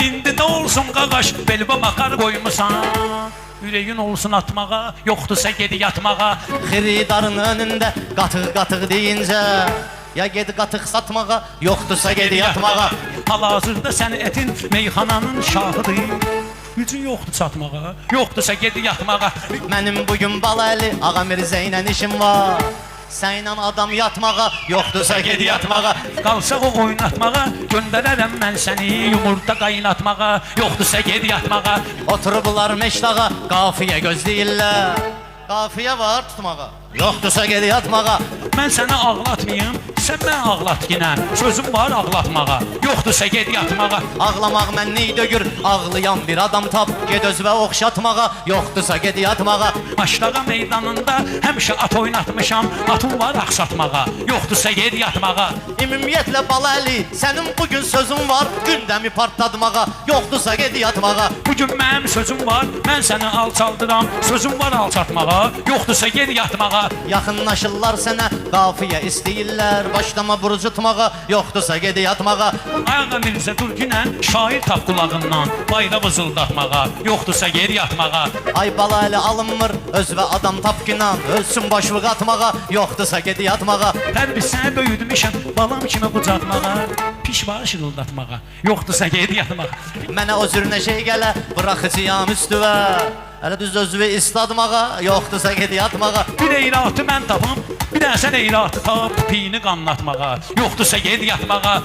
İndi də olsun qaqaş, belbə makar qoymusan. Ürəyin olsun atmağa, yoxdursa gedi yatmağa. Xiridarın önündə qatıq deyincə, ya gedi qatıq satmağa, yoxdursa gedi yatmağa. Hal-hazırda sənin ətin meyxananın şahıdır. Gücün yoxdur çatmağa, yoxdursa gedi yatmağa. Mənim bugün Balaəli Ağa Mirzə ilə işim var. Sənlə adam yatmağa, yoxdursa gedi yatmağa. Qalsaq o oynatmağa, göndərərəm mən səni yumurta qaynatmağa, yoxdursa gedi yatmağa. Oturublar meşdağa, qafiyə gözləyirlər. Qafiyə var tutmağa, yoxdursa gedi yatmağa. Mən səni ağlatmayım, sən mən ağlat yenə. Sözüm var ağlatmağa, yoxdursa gedi yatmağa. Ağlamaq mənni dögür, ağlayan bir adam tap. Ged özvə oxşatmağa, yoxdursa gedi yatmağa. Aşlağa meydanında həmişə at oynatmışam, atım var axsatmağa, yoxdursa gedi yatmağa. Ümumiyyətlə Balaəli, sənin bugün sözün var, gündəmi partlatmağa, yoxdursa gedi yatmağa. Bugün mənim sözüm var, mən səni alçaldıram, sözüm var alçatmağa, yoxdursa gedi yatmağa. Yaxınlaşırlar sənə, qafiyə istəyirlər, başlama burucutmağa, yoxdursa gedi yatmağa. Ağa Mirzə dur günən, şair tap qulağından, bayra vızıldatmağa, yoxdursa geri yatmağa. Ay Balaəli alınmır, özvə adam tap günan, ölsün başlıq atmağa, yoxdursa gedi yatmağa. Hər bir sənə böyüdmüşəm, balam kimi qucatmağa, pişvarı şırıldatmağa, yoxdursa geri yatmağa. Mənə o cür nə şey gələ, bıraxıcıyam üstüvə. Hələ düz özvü istadmağa, yoxdursa gedi yatmağa. Bir eyratı mən tapım, bir dənə sən eyratı tap, piyini qanlatmağa, yoxdursa geri yatmağa.